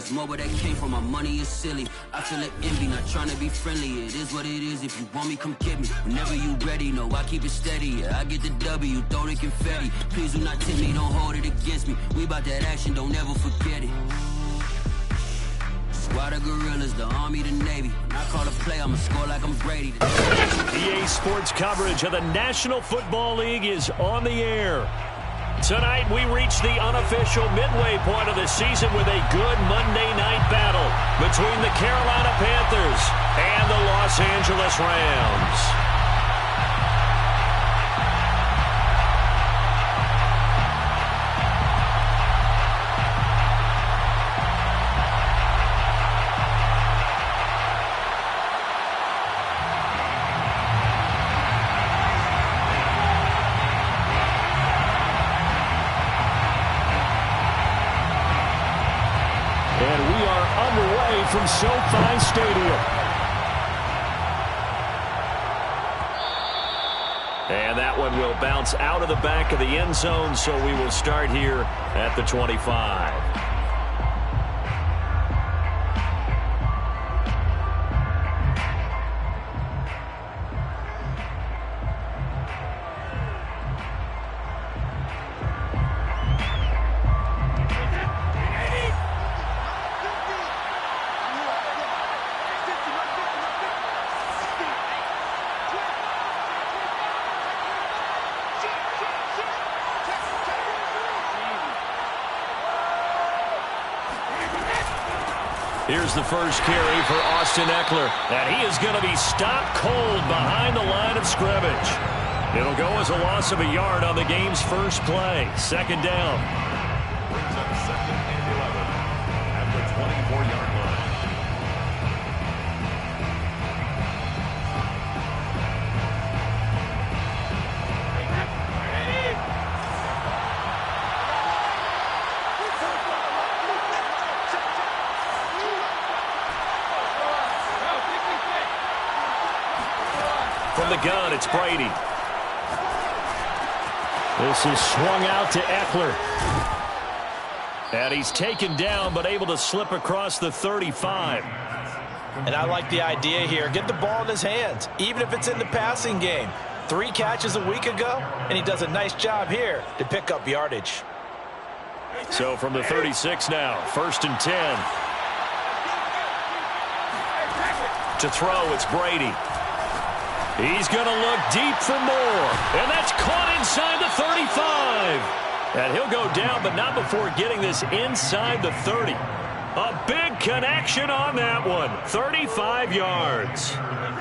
It's more where that came from, my money is silly. I feel like envy, not trying to be friendly. It is what it is, if you want me, come get me. Whenever you ready, no, I keep it steady. Yeah, I get the W, throw the confetti. Please do not tempt me, don't hold it against me. We about that action, don't ever forget it. Squad of gorillas, the Army, the Navy. When I call a play, I'ma score like I'm Brady. EA Sports coverage of the National Football League is on the air. Tonight, we reach the unofficial midway point of the season with a good Monday night battle between the Carolina Panthers and the Los Angeles Rams. From SoFi Stadium. And that one will bounce out of the back of the end zone, so we will start here at the 25. Here's the first carry for Austin Eckler. And he is going to be stopped cold behind the line of scrimmage. It'll go as a loss of a yard on the game's first play. Second down. Brings up second and 11 at the 24-yard line. From the gun, it's Brady. This is swung out to Eckler. And he's taken down, but able to slip across the 35. And I like the idea here. Get the ball in his hands, even if it's in the passing game. 3 catches a week ago, and he does a nice job here to pick up yardage. So from the 36 now, 1st and 10. To throw, it's Brady. He's going to look deep for more. And that's caught inside the 35. And he'll go down, but not before getting this inside the 30. A big connection on that one. 35 yards.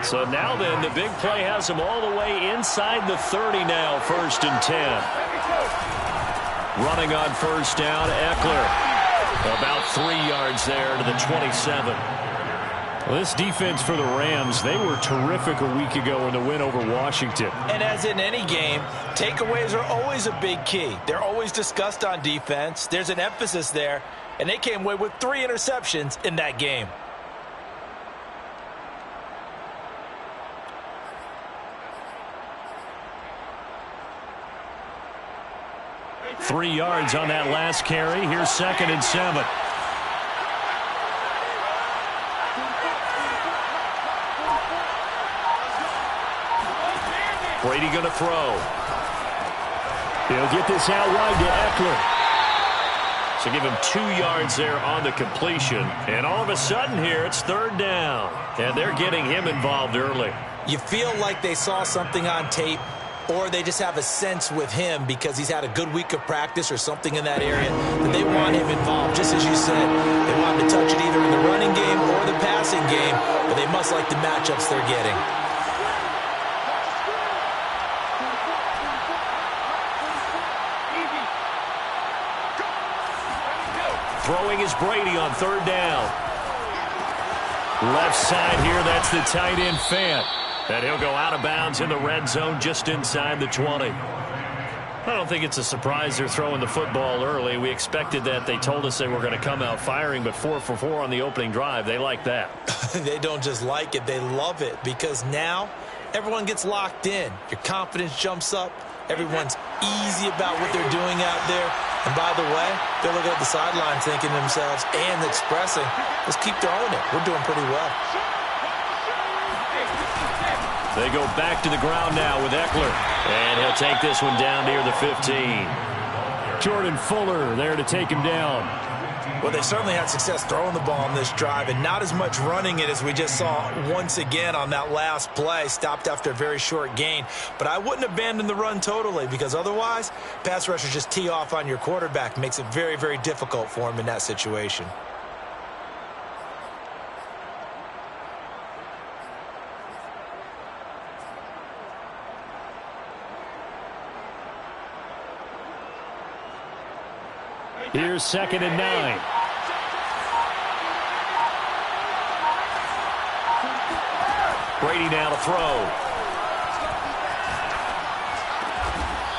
So now then, the big play has him all the way inside the 30 now, 1st and 10. Running on first down, Eckler. About 3 yards there to the 27. Well, this defense for the Rams, they were terrific a week ago in the win over Washington. And as in any game, takeaways are always a big key. They're always discussed on defense. There's an emphasis there, and they came away with 3 interceptions in that game. Three yards on that last carry. Here's 2nd and 7. Brady going to throw. He'll get this out wide to Eckler. So give him 2 yards there on the completion. And all of a sudden here, it's 3rd down. And they're getting him involved early. You feel like they saw something on tape, or they just have a sense with him because he's had a good week of practice or something in that area that they want him involved. Just as you said, they want him to touch it either in the running game or the passing game, but they must like the matchups they're getting. Throwing is Brady on 3rd down. Left side here, that's the tight end Fant. And he'll go out of bounds in the red zone just inside the 20. I don't think it's a surprise they're throwing the football early. We expected that. They told us they were going to come out firing, but 4 for 4 on the opening drive. They like that. They don't just like it, they love it, because now everyone gets locked in. Your confidence jumps up. Everyone's easy about what they're doing out there. And by the way, they're looking at the sideline thinking to themselves and expressing, let's keep throwing it. We're doing pretty well. They go back to the ground now with Eckler. And he'll take this one down near the 15. Jordan Fuller there to take him down. Well, they certainly had success throwing the ball on this drive and not as much running it as we just saw once again on that last play. Stopped after a very short gain. But I wouldn't abandon the run totally because otherwise, pass rushers just tee off on your quarterback. Makes it very, very difficult for him in that situation. Here's 2nd and 9. Brady now to throw.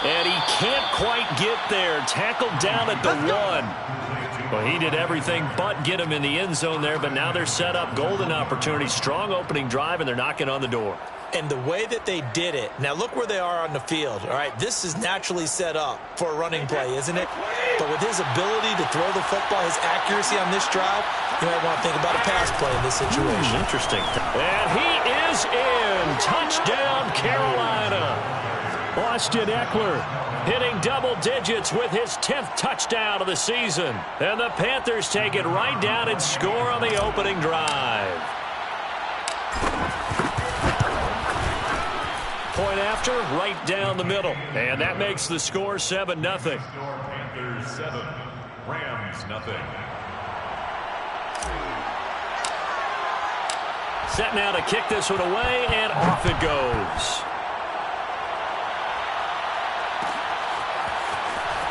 And he can't quite get there. Tackled down at the 1. Well, he did everything but get him in the end zone there, but now they're set up. Golden opportunity. Strong opening drive, and they're knocking on the door. And the way that they did it, now look where they are on the field. All right, this is naturally set up for a running play, isn't it? But with his ability to throw the football, his accuracy on this drive, you might want to think about a pass play in this situation. Interesting. And he is in. Touchdown, Carolina. Austin Eckler hitting double digits with his 10th touchdown of the season. And the Panthers take it right down and score on the opening drive. Point after, right down the middle. And that makes the score 7-0. Panthers 7, Rams 0. Set now to kick this one away, and off it goes.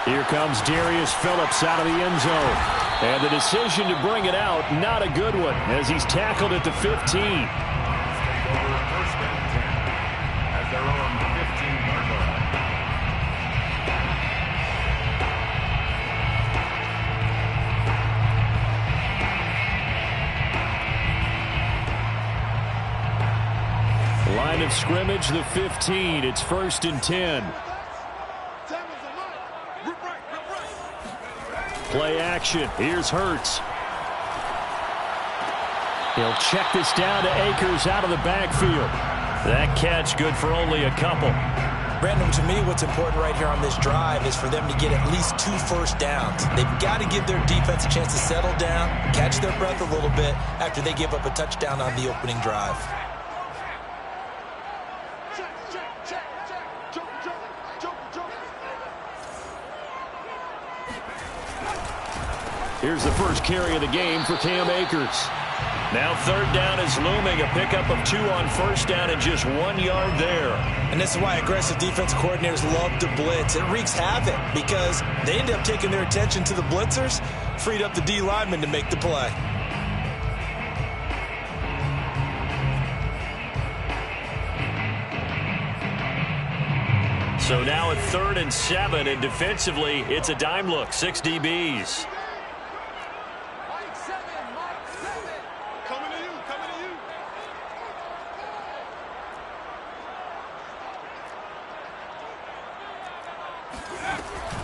Here comes Darius Phillips out of the end zone. And the decision to bring it out, not a good one, as he's tackled at the 15. Their own 15-yard line. Line of scrimmage, the 15. It's 1st and 10. Play action. Here's Hurts. He'll check this down to Akers out of the backfield. That catch good for only a couple. Brandon, to me, what's important right here on this drive is for them to get at least 2 first downs. They've got to give their defense a chance to settle down, catch their breath a little bit after they give up a touchdown on the opening drive. Here's the first carry of the game for Cam Akers. Now 3rd down is looming. A pickup of 2 on 1st down and just 1 yard there. And this is why aggressive defensive coordinators love to blitz. It wreaks havoc because they end up taking their attention to the blitzers, freed up the D lineman to make the play. So now at 3rd and 7, and defensively, it's a dime look. 6 DBs.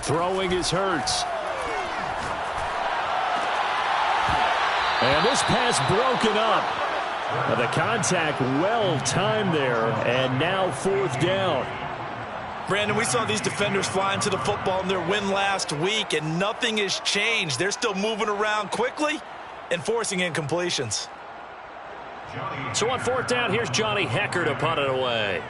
Throwing is Hurts. And this pass broken up. The contact well timed there, and now 4th down. Brandon, we saw these defenders flying to the football in their win last week, and nothing has changed. They're still moving around quickly and forcing incompletions. So on 4th down, here's Johnny Hecker to punt it away.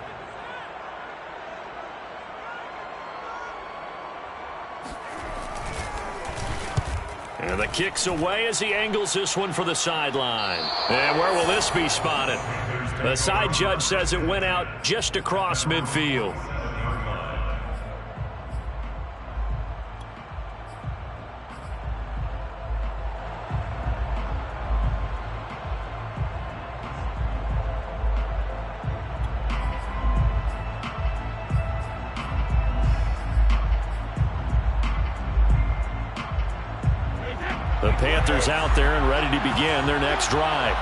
And the kick's away as he angles this one for the sideline. And where will this be spotted? The side judge says it went out just across midfield. The Panthers out there and ready to begin their next drive.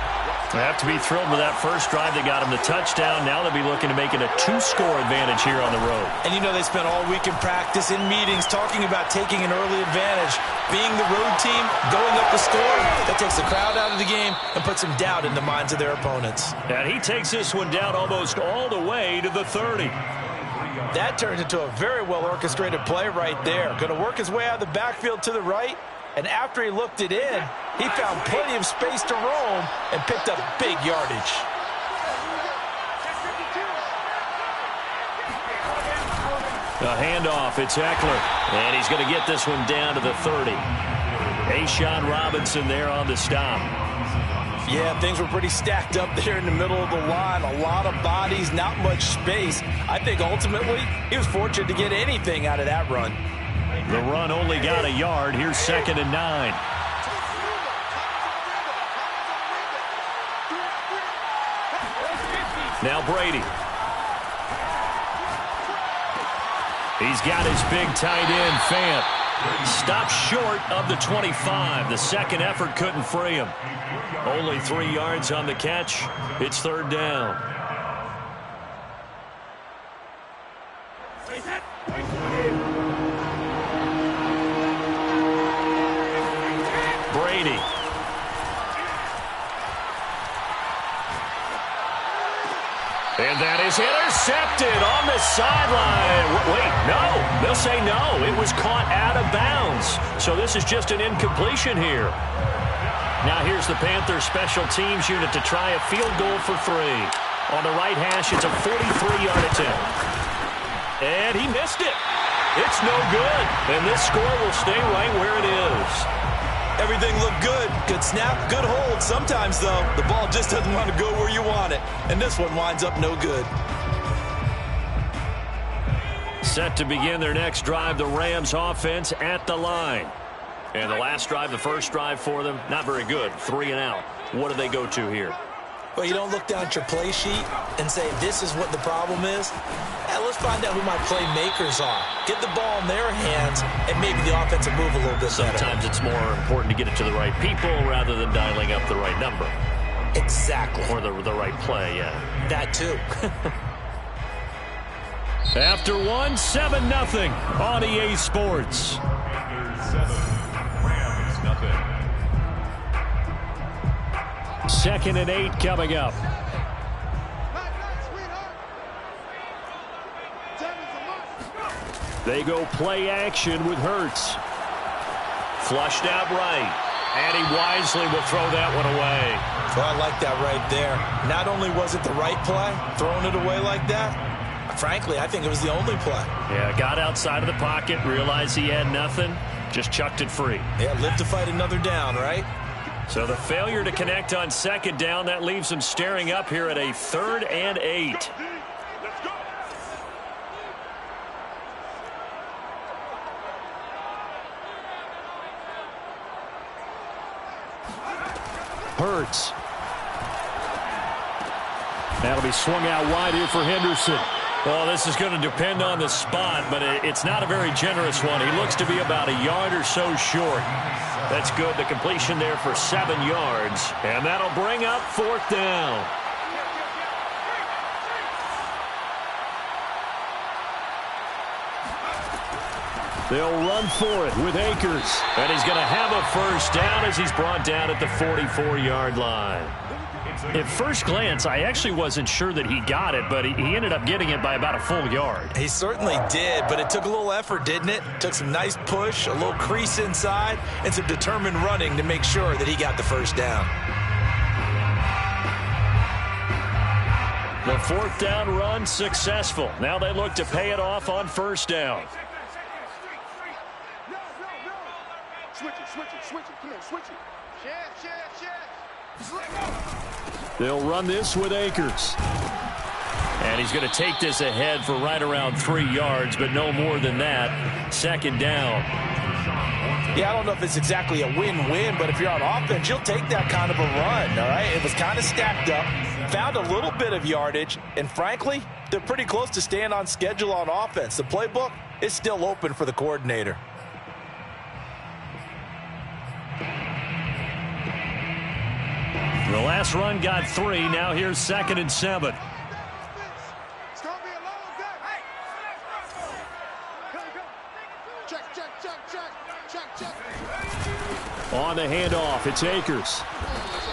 They have to be thrilled with that first drive. They got him the touchdown. Now they'll be looking to make it a 2-score advantage here on the road. And you know they spent all week in practice, in meetings, talking about taking an early advantage. Being the road team, going up the score, that takes the crowd out of the game and puts some doubt in the minds of their opponents. And he takes this one down almost all the way to the 30. That turns into a very well-orchestrated play right there. Going to work his way out of the backfield to the right. And after he looked it in, he found plenty of space to roam and picked up big yardage. A handoff, it's Eckler. And he's going to get this one down to the 30. A'Shawn Robinson there on the stop. Yeah, things were pretty stacked up there in the middle of the line. A lot of bodies, not much space. I think ultimately he was fortunate to get anything out of that run. The run only got a yard. Here's 2nd and 9. Now Brady. He's got his big tight end, Fant. Stopped short of the 25. The second effort couldn't free him. Only 3 yards on the catch. It's 3rd down. Brady. And that is intercepted on the sideline. Wait, no. They'll say no. It was caught out of bounds. So this is just an incompletion here. Now here's the Panthers special teams unit to try a field goal for 3. On the right hash, it's a 43-yard attempt. And he missed it. It's no good. And this score will stay right where it is. Everything looked good. Good snap, good hold. Sometimes, though, the ball just doesn't want to go where you want it. And this one winds up no good. Set to begin their next drive, the Rams offense at the line. And the last drive, the first drive for them, not very good. 3 and out. What do they go to here? Well, you don't look down at your play sheet and say, this is what the problem is. Let's find out who my playmakers are. Get the ball in their hands, and maybe the offense will move a little bit better. Sometimes it's more important to get it to the right people rather than dialing up the right number. Exactly. Or the right play, yeah. That too. After 1, 7-0 on EA Sports. 7, Rams nothing. 2nd and 8 coming up. They go play action with Hurts. Flushed out right. And he wisely will throw that one away. Well, I like that right there. Not only was it the right play, throwing it away like that, frankly, I think it was the only play. Yeah, got outside of the pocket, realized he had nothing, just chucked it free. Yeah, live to fight another down, right? So the failure to connect on 2nd down, that leaves him staring up here at a 3rd and 8. Hurts. That'll be swung out wide here for Henderson. Well, this is going to depend on the spot, but it's not a very generous one. He looks to be about a yard or so short. That's good. The completion there for 7 yards. And that'll bring up 4th down. They'll run for it with Akers. And he's going to have a first down as he's brought down at the 44-yard line. At first glance, I actually wasn't sure that he got it, but he ended up getting it by about a full yard. He certainly did, but it took a little effort, didn't it? Took some nice push, a little crease inside, and some determined running to make sure that he got the first down. The 4th down run successful. Now they look to pay it off on 1st down. They'll run this with Akers. And he's going to take this ahead for right around 3 yards, but no more than that. 2nd down. Yeah, I don't know if it's exactly a win-win, but if you're on offense, you'll take that kind of a run, all right? It was kind of stacked up, found a little bit of yardage, and frankly, they're pretty close to staying on schedule on offense. The playbook is still open for the coordinator. The last Last run got 3. Now here's 2nd and 7. On the handoff, it's Akers.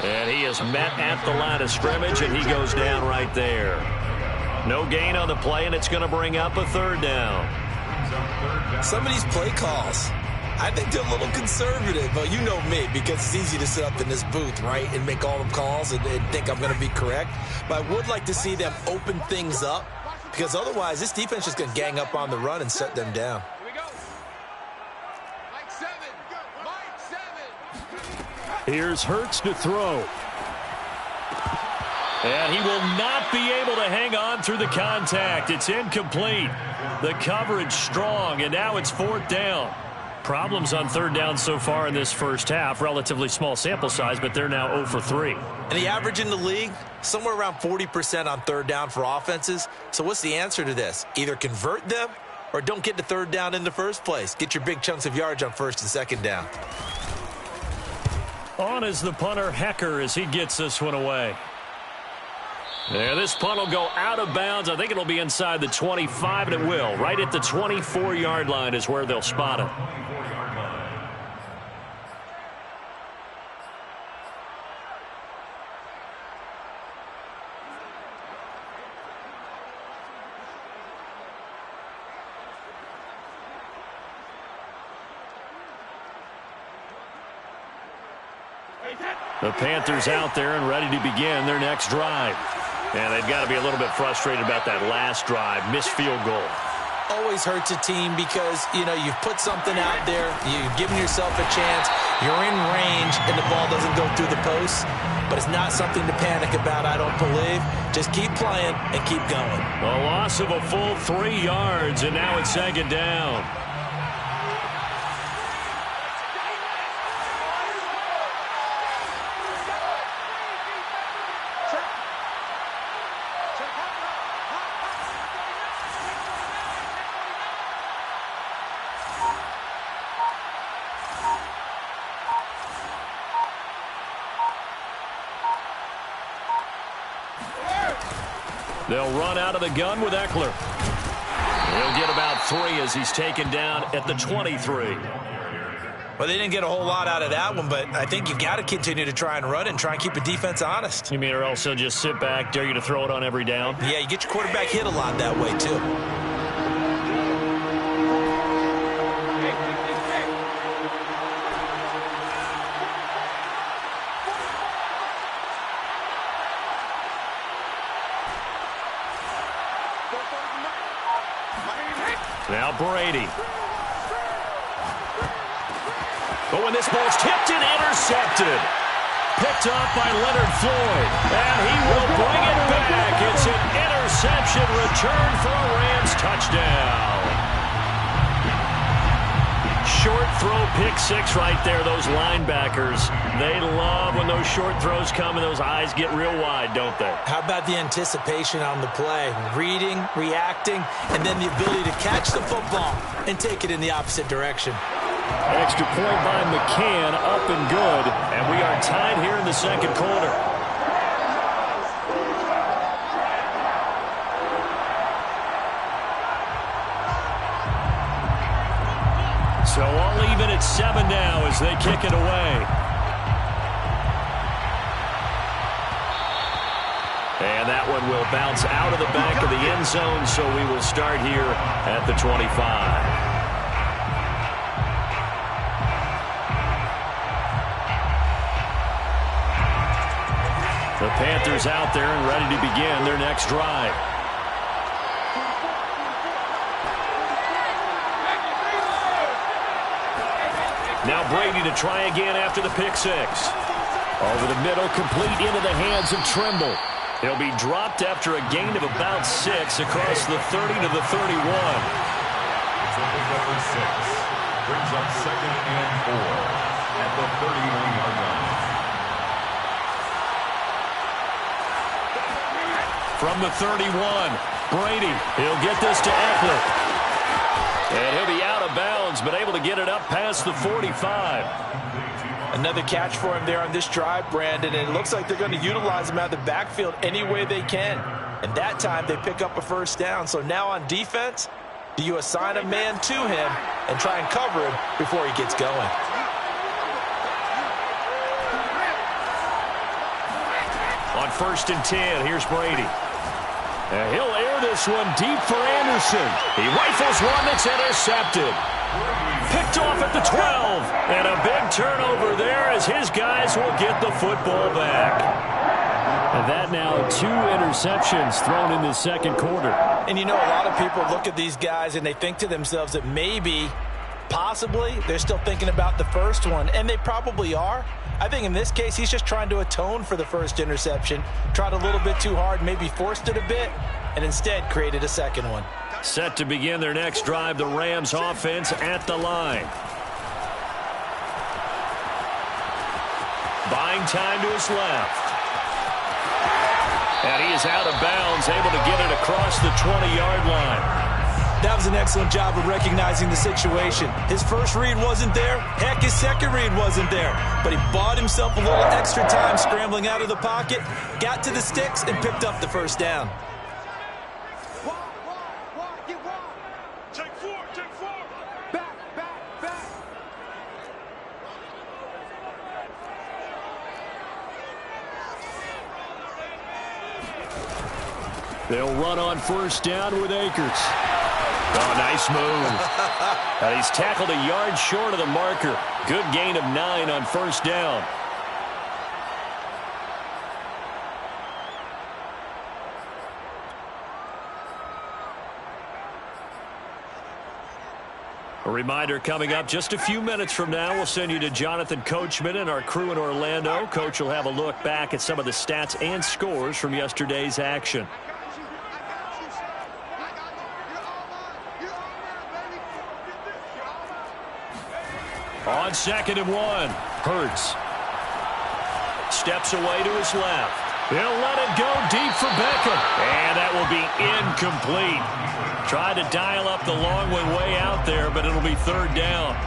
And he is met at the line of scrimmage, and he goes down right there. No gain on the play, and it's going to bring up a 3rd down. Some of these play calls, I think they're a little conservative. But you know me, because it's easy to sit up in this booth, right, and make all them calls and think I'm going to be correct. But I would like to see them open things up, because otherwise this defense is going to gang up on the run and shut them down. Here's Hurts to throw. And he will not be able to hang on through the contact. It's incomplete. The coverage strong, and now it's 4th down. Problems on 3rd down so far in this first half. Relatively small sample size, but they're now 0 for 3. And the average in the league, somewhere around 40% on 3rd down for offenses. So what's the answer to this? Either convert them or don't get to 3rd down in the first place. Get your big chunks of yards on 1st and 2nd down. On is the punter, Hecker, as he gets this one away. And this punt will go out of bounds. I think it'll be inside the 25, and it will. Right at the 24-yard line is where they'll spot it. The Panthers out there and ready to begin their next drive. And they've got to be a little bit frustrated about that last drive. Missed field goal. Always hurts a team because, you know, you've put something out there. You've given yourself a chance. You're in range, and the ball doesn't go through the post. But it's not something to panic about, I don't believe. Just keep playing and keep going. A loss of a full 3 yards, and now it's 2nd down. They'll run out of the gun with Eckler. He'll get about 3 as he's taken down at the 23. Well, they didn't get a whole lot out of that one, but I think you've got to continue to try and run and try and keep the defense honest. You mean or else he'll just sit back, dare you to throw it on every down? Yeah, you get your quarterback hit a lot that way, too. Now Brady. But when this ball's tipped and intercepted. Picked up by Leonard Floyd. And he will bring it back. It's an interception return for a Rams touchdown. Short throw, pick 6 right there. Those linebackers, they love when those short throws come and those eyes get real wide, don't they? How about the anticipation on the play? Reading, reacting, and then the ability to catch the football and take it in the opposite direction. Extra point by McCann, up and good. And we are tied here in the second quarter. So all even at 7 now as they kick it away. And that one will bounce out of the back of the end zone, so we will start here at the 25. The Panthers out there and ready to begin their next drive. Now Brady to try again after the pick 6. Over the middle, complete into the hands of Trimble. He'll be dropped after a gain of about 6 across the 30 to the 31. It's a big number 6. Brings up 2nd and 4 at the 31-yard line. From the 31, Brady. He'll get this to Eckler. And he'll be out of bounds, but able to get it up past the 45. Another catch for him there on this drive, Brandon, and it looks like they're going to utilize him out of the backfield any way they can. And that time they pick up a first down. So now on defense, do you assign a man to him and try and cover him before he gets going? On 1st and 10, here's Brady. And he'll air this one deep for Anderson. He rifles one that's intercepted. Picked off at the 12. And a big turnover there as his guys will get the football back. And that now 2 interceptions thrown in the second quarter. And you know, a lot of people look at these guys and they think to themselves that maybe, possibly, they're still thinking about the first one. And they probably are. I think in this case, he's just trying to atone for the first interception. Tried a little bit too hard, maybe forced it a bit, and instead created a second one. Set to begin their next drive, the Rams offense at the line. Buying time to his left. And he is out of bounds, able to get it across the 20-yard line. That was an excellent job of recognizing the situation. His first read wasn't there. Heck, his second read wasn't there. But he bought himself a little extra time scrambling out of the pocket, got to the sticks, and picked up the first down. They'll run on first down with Akers. Oh, nice move. He's tackled a yard short of the marker. Good gain of 9 on first down. A reminder coming up just a few minutes from now, we'll send you to Jonathan Coachman and our crew in Orlando. Coach will have a look back at some of the stats and scores from yesterday's action. On 2nd and 1, Hurts steps away to his left. He'll let it go deep for Beckham. And that will be incomplete. Tried to dial up the long one way out there, but it'll be 3rd down.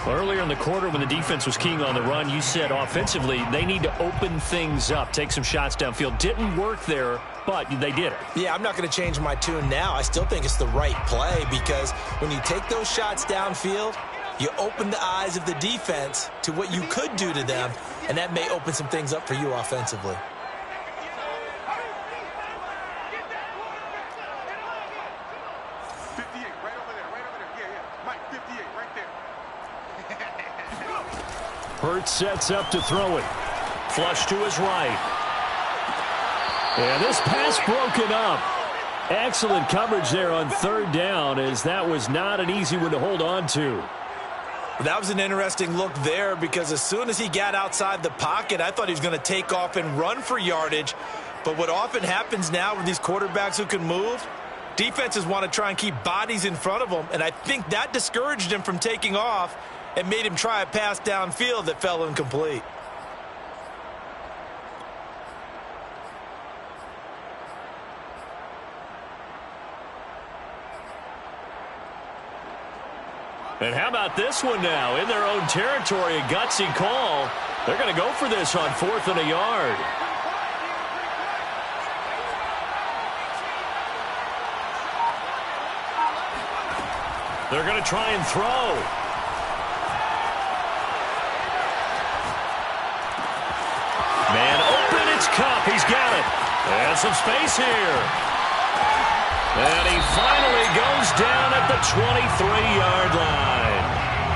Earlier in the quarter when the defense was keying on the run, you said offensively they need to open things up, take some shots downfield. Didn't work there, but they did it. Yeah, I'm not going to change my tune now. I still think it's the right play because when you take those shots downfield, you open the eyes of the defense to what you could do to them, and that may open some things up for you offensively. Hurts sets up to throw it. Flush to his right. And this pass broken up. Excellent coverage there on 3rd down, as that was not an easy one to hold on to. That was an interesting look there because as soon as he got outside the pocket, I thought he was going to take off and run for yardage. But what often happens now with these quarterbacks who can move, defenses want to try and keep bodies in front of them, and I think that discouraged him from taking off and made him try a pass downfield that fell incomplete. And how about this one now? In their own territory, a gutsy call. They're going to go for this on 4th and a yard. They're going to try and throw. Man open, it's Cup. He's got it. And some space here. And he finally goes down at the 23-yard line.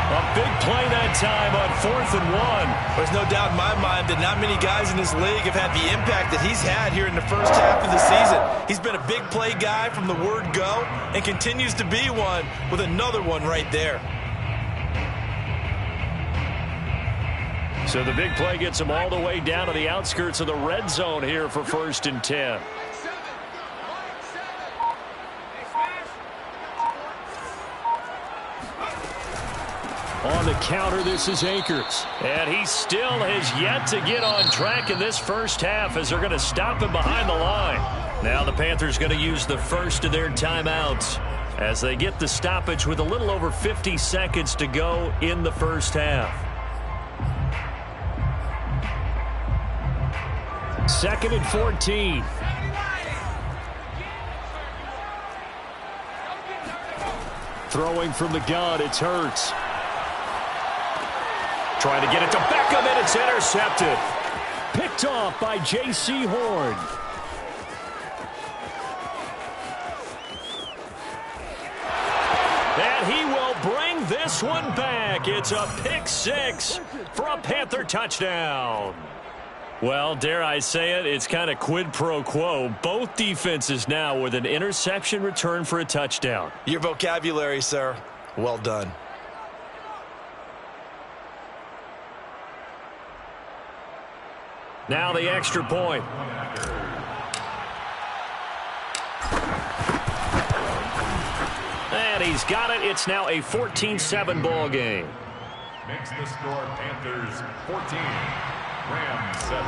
A big play that time on 4th and 1. There's no doubt in my mind that not many guys in this league have had the impact that he's had here in the first half of the season. He's been a big play guy from the word go and continues to be one with another one right there. So the big play gets him all the way down to the outskirts of the red zone here for 1st and 10. On the counter, this is Akers. And he still has yet to get on track in this first half as they're going to stop him behind the line. Now the Panthers going to use the first of their timeouts as they get the stoppage with a little over 50 seconds to go in the first half. 2nd and 14. Throwing from the gun, it's Hurts. Trying to get it to Beckham, and it's intercepted. Picked off by J.C. Horn. And he will bring this one back. It's a pick six for a Panther touchdown. Well, dare I say it, it's kind of quid pro quo. Both defenses now with an interception return for a touchdown. Your vocabulary, sir. Well done. Now the extra point. And he's got it. It's now a 14-7 ball game. Makes the score Panthers 14, Rams 7.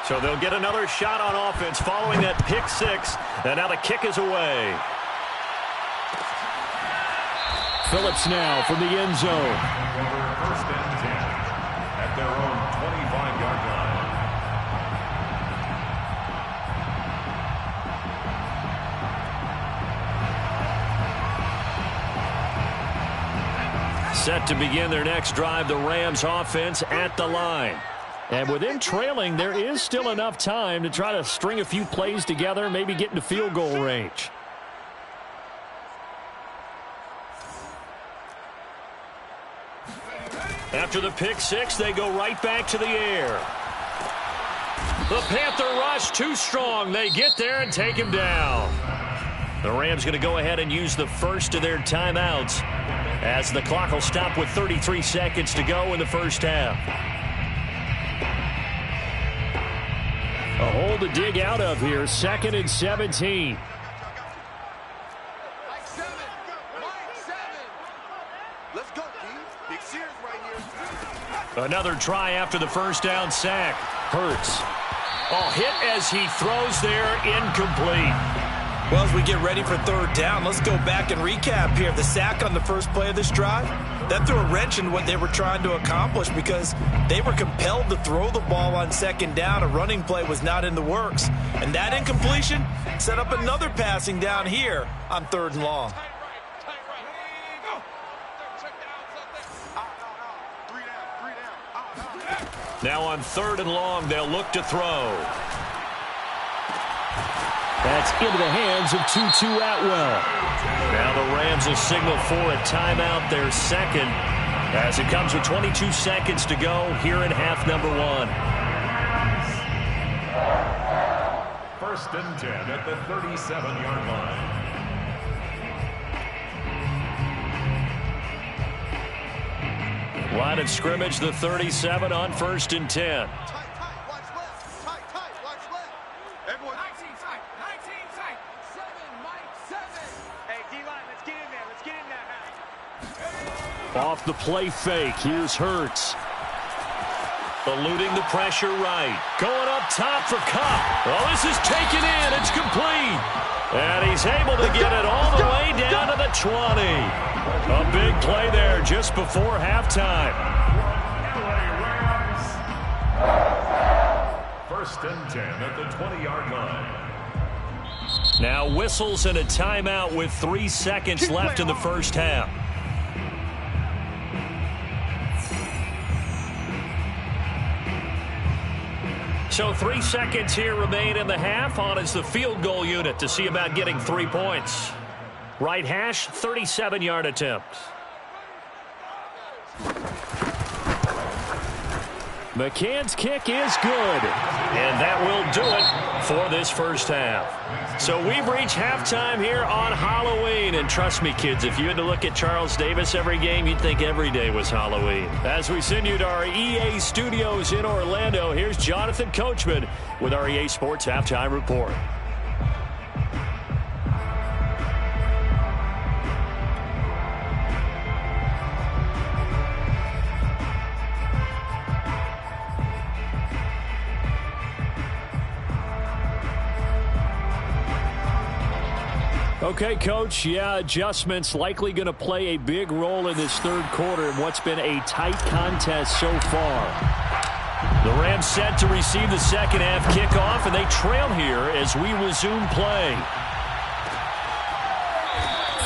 So they'll get another shot on offense following that pick six. And now the kick is away. Phillips now from the end zone. First and 10 at their own 25-yard line. Set to begin their next drive, the Rams offense at the line. And with them trailing, there is still enough time to try to string a few plays together, maybe get into field goal range. After the pick six, they go right back to the air. The Panther rush too strong. They get there and take him down. The Rams going to go ahead and use the first of their timeouts as the clock will stop with 33 seconds to go in the first half. A hole to dig out of here, 2nd and 17. Another try after the first down sack. Hurts. Oh, hit as he throws there, incomplete. Well, as we get ready for third down, let's go back and recap here. The sack on the first play of this drive, that threw a wrench in what they were trying to accomplish because they were compelled to throw the ball on second down. A running play was not in the works. And that incompletion set up another passing down here on 3rd and long. Now on 3rd and long, they'll look to throw. That's into the hands of Tutu Atwell. Now the Rams will signal for a timeout, their second, as it comes with 22 seconds to go here in half number 1. 1st and 10 at the 37-yard line. Line of scrimmage, the 37 on 1st and 10. Off the play fake, here's Hurts. Eluding the pressure right. Going up top for Kupp. Oh, this is taken in. It's complete. And he's able to get it all the way down to the 20. A big play there just before halftime. 1st and 10 at the 20-yard line. Now whistles and a timeout with 3 seconds left in the first half. So 3 seconds here remain in the half. On is the field goal unit to see about getting 3 points. Right hash, 37-yard attempt. McCann's kick is good. And that will do it for this first half. So we've reached halftime here on Halloween. And trust me, kids, if you had to look at Charles Davis every game, you'd think every day was Halloween. As we send you to our EA studios in Orlando, here's Jonathan Coachman with our EA Sports Halftime Report. Okay, Coach, yeah, adjustments likely going to play a big role in this third quarter in what's been a tight contest so far. The Rams set to receive the second half kickoff, and they trail here as we resume play.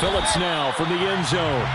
Phillips now from the end zone.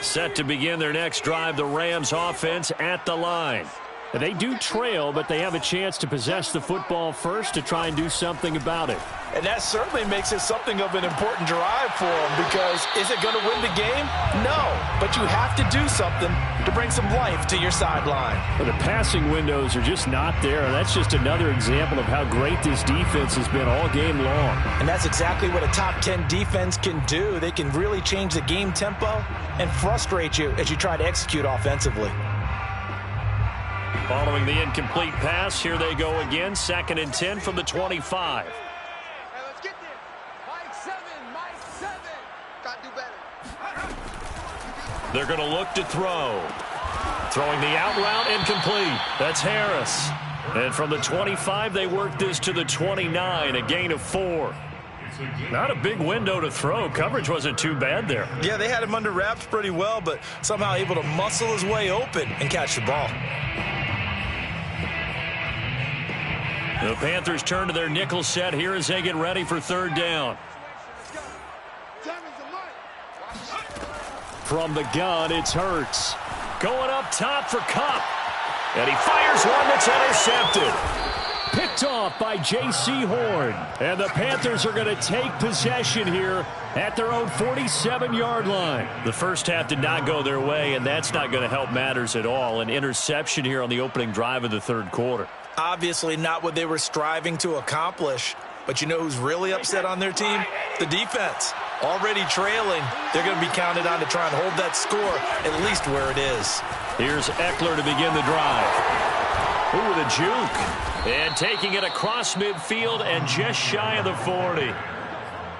Set to begin their next drive, the Rams offense at the line. They do trail, but they have a chance to possess the football first to try and do something about it. And that certainly makes it something of an important drive for them, because is it going to win the game? No, but you have to do something to bring some life to your sideline. But the passing windows are just not there. That's just another example of how great this defense has been all game long. And that's exactly what a top 10 defense can do. They can really change the game tempo and frustrate you as you try to execute offensively. Following the incomplete pass, here they go again. 2nd and 10 from the 25. They're going to look to throw. Throwing the out route, incomplete. That's Harris. And from the 25, they work this to the 29, a gain of 4. Not a big window to throw. Coverage wasn't too bad there. Yeah, they had him under wraps pretty well, but somehow able to muscle his way open and catch the ball. The Panthers turn to their nickel set here as they get ready for 3rd down. From the gun, it's Hurts. Going up top for Kupp. And he fires one that's intercepted. Picked off by J.C. Horn. And the Panthers are going to take possession here at their own 47-yard line. The first half did not go their way, and that's not going to help matters at all. An interception here on the opening drive of the 3rd quarter. Obviously not what they were striving to accomplish. But you know who's really upset on their team? The defense. Already trailing, they're going to be counted on to try and hold that score at least where it is. Here's Eckler to begin the drive. Ooh, the juke. And taking it across midfield and just shy of the 40.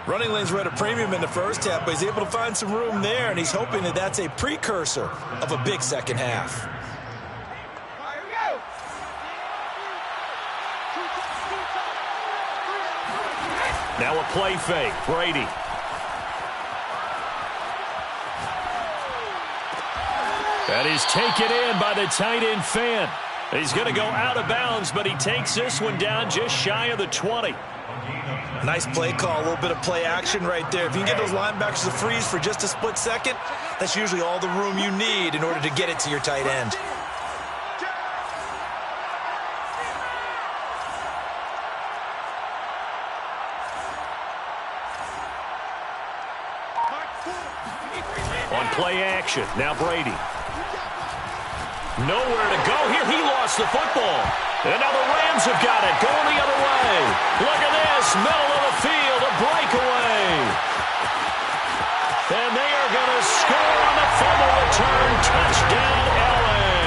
Running lanes were at a premium in the first half, but he's able to find some room there, and he's hoping that that's a precursor of a big second half. Now a play fake. Brady. That is taken in by the tight end Fan. He's going to go out of bounds, but he takes this one down just shy of the 20. Nice play call, a little bit of play action right there. If you can get those linebackers to freeze for just a split second, that's usually all the room you need in order to get it to your tight end. On play action, now Brady. Nowhere to go here. He lost the football. And now the Rams have got it. Going the other way. Look at this. Middle of the field. A breakaway. And they are going to score on the fumble return. Touchdown, L.A.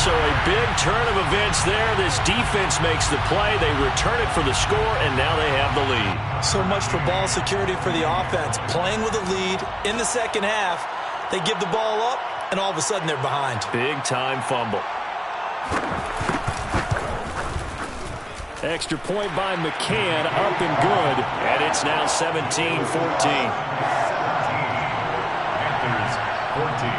So a big turn of events there. This defense makes the play. They return it for the score, and now they have the lead. So much for ball security for the offense. Playing with a lead in the second half. They give the ball up, and all of a sudden they're behind. Big-time fumble. Extra point by McCann, up and good. And it's now 17-14. Panthers 14.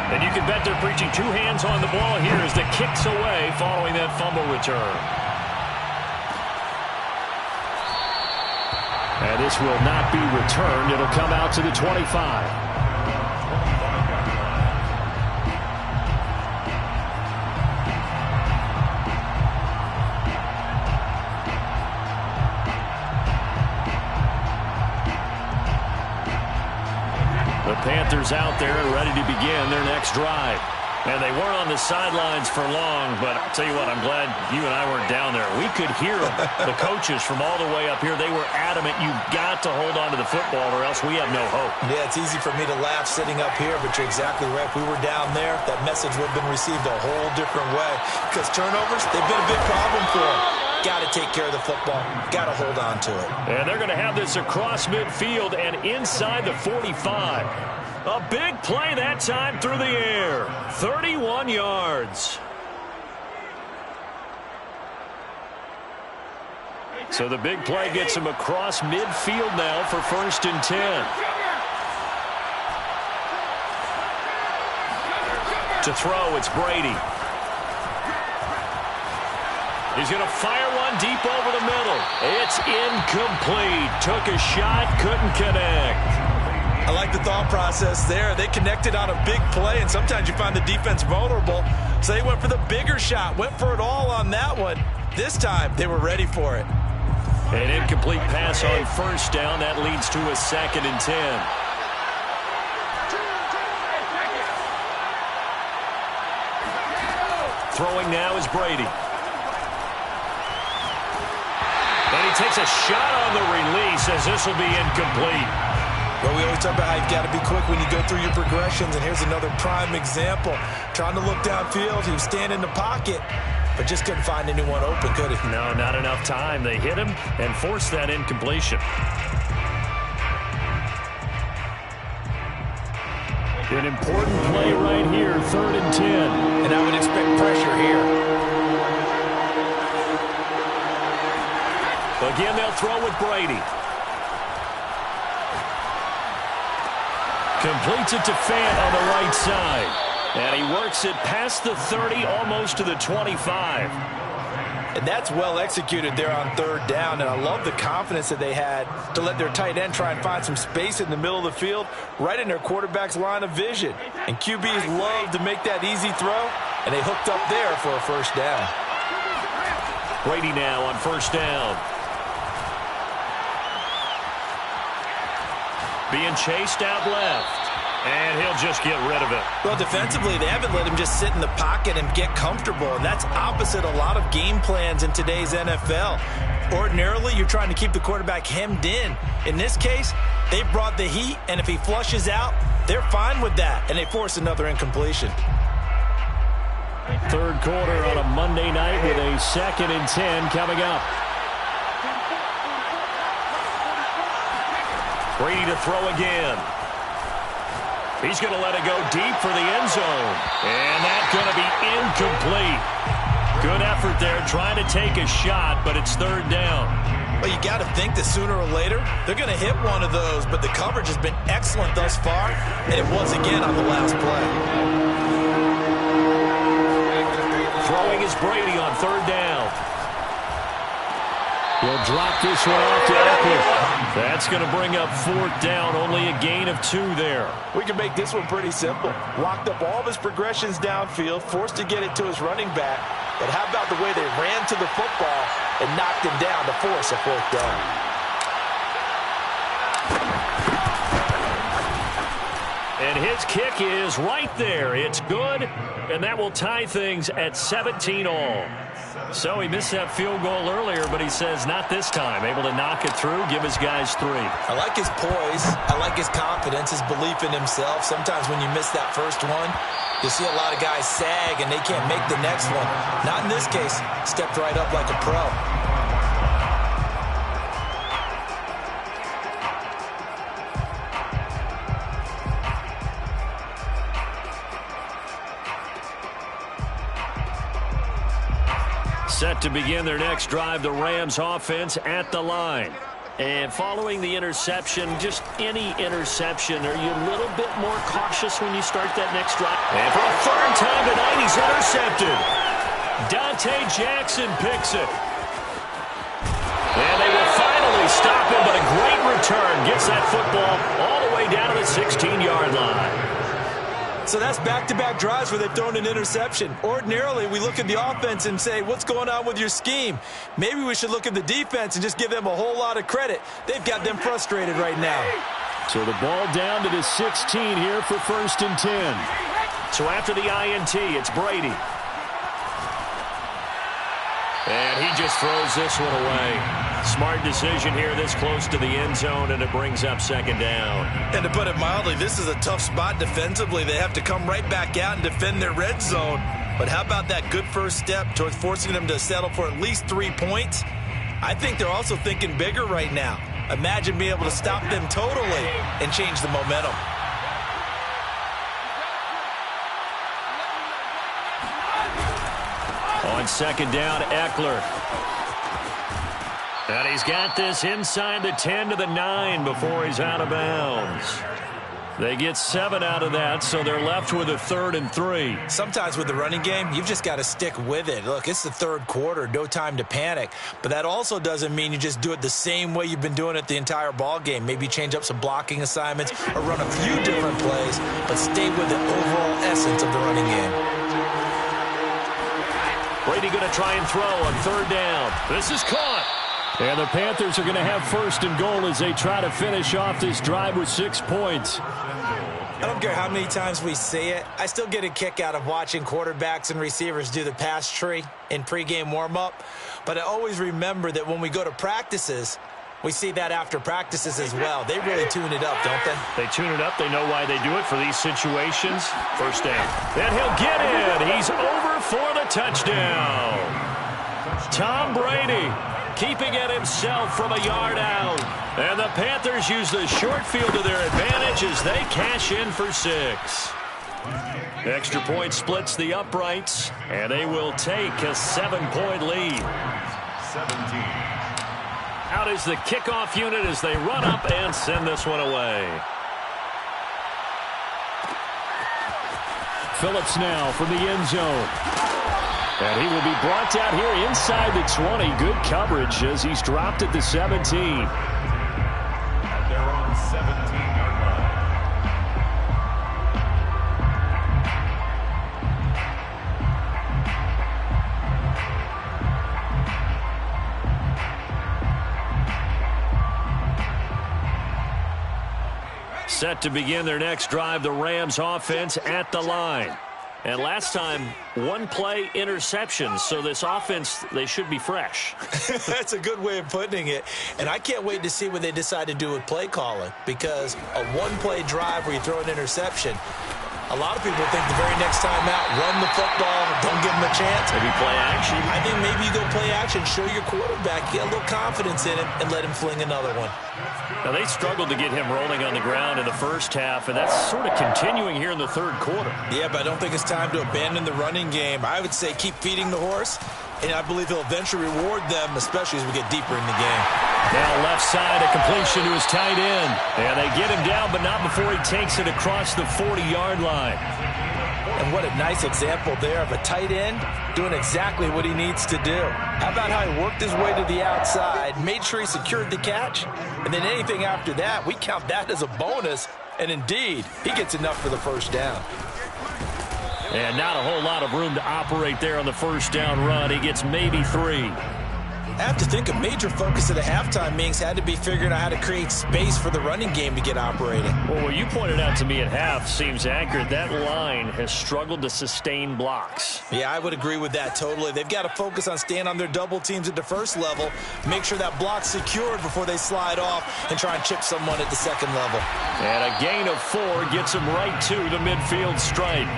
And you can bet they're preaching 2 hands on the ball here as the kick's away following that fumble return. And this will not be returned. It'll come out to the 25. The Panthers out there and ready to begin their next drive. And they weren't on the sidelines for long, but I'll tell you what, I'm glad you and I weren't down there. We could hear them, the coaches from all the way up here. They were adamant, you've got to hold on to the football or else we have no hope. Yeah, it's easy for me to laugh sitting up here, but you're exactly right. If we were down there, that message would have been received a whole different way. Because turnovers, they've been a big problem for them. got to take care of the football. Got to hold on to it. And they're going to have this across midfield and inside the 45. A big play that time through the air. 31 yards. So the big play gets him across midfield now for 1st and 10. To throw, it's Brady. He's going to fire one deep over the middle. It's incomplete. Took a shot, couldn't connect. I like the thought process there. They connected on a big play, and sometimes you find the defense vulnerable. So they went for the bigger shot, went for it all on that one. This time, they were ready for it. An incomplete pass on 1st down. That leads to a 2nd and 10. Throwing now is Brady. And he takes a shot on the release as this will be incomplete. Well, we always talk about how you've got to be quick when you go through your progressions, and here's another prime example. Trying to look downfield, he was standing in the pocket, but just couldn't find anyone open, could he? No, not enough time. They hit him and forced that incompletion. An important play right here, 3rd and 10. And I would expect pressure here. Again, they'll throw with Brady. Completes it to Fant on the right side. And he works it past the 30, almost to the 25. And that's well executed there on 3rd down. And I love the confidence that they had to let their tight end try and find some space in the middle of the field, right in their quarterback's line of vision. And QBs love to make that easy throw, and they hooked up there for a 1st down. Brady now on 1st down. Being chased out left. And he'll just get rid of it. Well, defensively, they haven't let him just sit in the pocket and get comfortable, and that's opposite a lot of game plans in today's NFL. Ordinarily, you're trying to keep the quarterback hemmed in. In this case, they brought the heat, and if he flushes out, they're fine with that, and they force another incompletion. 3rd quarter on a Monday night with a 2nd and 10 coming up. Brady to throw again. He's going to let it go deep for the end zone. And that's going to be incomplete. Good effort there trying to take a shot, but it's 3rd down. Well, you got to think that sooner or later, they're going to hit one of those, but the coverage has been excellent thus far, and it was again on the last play. Throwing is Brady on 3rd down. He'll drop this one off to Eckler. That's going to bring up 4th down, only a gain of 2 there. We can make this one pretty simple. Locked up all of his progressions downfield, forced to get it to his running back. But how about the way they ran to the football and knocked him down to force a 4th down? And his kick is right there. It's good, and that will tie things at 17 all. So he missed that field goal earlier, but he says not this time. Able to knock it through, give his guys 3. I like his poise. I like his confidence, his belief in himself. Sometimes when you miss that first one, you see a lot of guys sag and they can't make the next one. Not in this case. Stepped right up like a pro. Set to begin their next drive, the Rams offense at the line. And following the interception, just any interception, are you a little bit more cautious when you start that next drive? And for a 3rd time tonight, he's intercepted. Dante Jackson picks it. And they will finally stop him, but a great return gets that football all the way down to the 16-yard line. So that's back-to-back drives where they've thrown an interception. Ordinarily, we look at the offense and say, what's going on with your scheme? Maybe we should look at the defense and just give them a whole lot of credit. They've got them frustrated right now. So the ball down to the 16 here for 1st and 10. So after the INT, it's Brady. And he just throws this one away. Smart decision here this close to the end zone, and it brings up 2nd down. And to put it mildly, this is a tough spot defensively. They have to come right back out and defend their red zone. But how about that good first step towards forcing them to settle for at least 3 points? I think they're also thinking bigger right now. Imagine being able to stop them totally and change the momentum. On second down, Eckler. And he's got this inside the 10 to the 9 before he's out of bounds. They get 7 out of that, so they're left with a 3rd and 3. Sometimes with the running game, you've just got to stick with it. Look, it's the third quarter, no time to panic. But that also doesn't mean you just do it the same way you've been doing it the entire ball game. Maybe change up some blocking assignments or run a few different plays, but stay with the overall essence of the running game. Brady going to try and throw on 3rd down. This is caught. And the Panthers are going to have 1st and goal as they try to finish off this drive with 6 points. I don't care how many times we say it. I still get a kick out of watching quarterbacks and receivers do the pass tree in pregame warm-up. But I always remember that when we go to practices, we see that after practices as well. They really tune it up, don't they? They tune it up. They know why they do it for these situations. 1st down. And he'll get in. He's over for the touchdown. Tom Brady keeping it himself from a yard out. And the Panthers use the short field to their advantage as they cash in for 6. Extra point splits the uprights, and they will take a 7-point lead. 17. Out is the kickoff unit as they run up and send this one away. Phillips now from the end zone. And he will be brought down here inside the 20. Good coverage as he's dropped at the 17. At their own 17-yard line. Set to begin their next drive, the Rams offense at the line. And last time, 1-play interception. So this offense, they should be fresh. That's a good way of putting it. And I can't wait to see what they decide to do with play calling. Because a 1-play drive where you throw an interception, a lot of people think the very next time out, run the football, don't give them a chance. Maybe play action. I think maybe you go play action, show your quarterback, get a little confidence in him, and let him fling another one. Now, they struggled to get him rolling on the ground in the first half, and that's sort of continuing here in the third quarter. Yeah, but I don't think it's time to abandon the running game. I would say keep feeding the horse, and I believe he'll eventually reward them, especially as we get deeper in the game. Now left side, a completion to his tight end. And they get him down, but not before he takes it across the 40-yard line. And what a nice example there of a tight end doing exactly what he needs to do. How about how he worked his way to the outside, made sure he secured the catch, and then anything after that, we count that as a bonus. And indeed, he gets enough for the first down. And not a whole lot of room to operate there on the first down run. He gets maybe 3. I have to think a major focus of the halftime meetings had to be figuring out how to create space for the running game to get operating. Well, what you pointed out to me at half seems accurate. That line has struggled to sustain blocks. Yeah, I would agree with that totally. They've got to focus on staying on their double teams at the first level, make sure that block's secured before they slide off and try and chip someone at the second level. And a gain of 4 gets them right to the midfield stripe.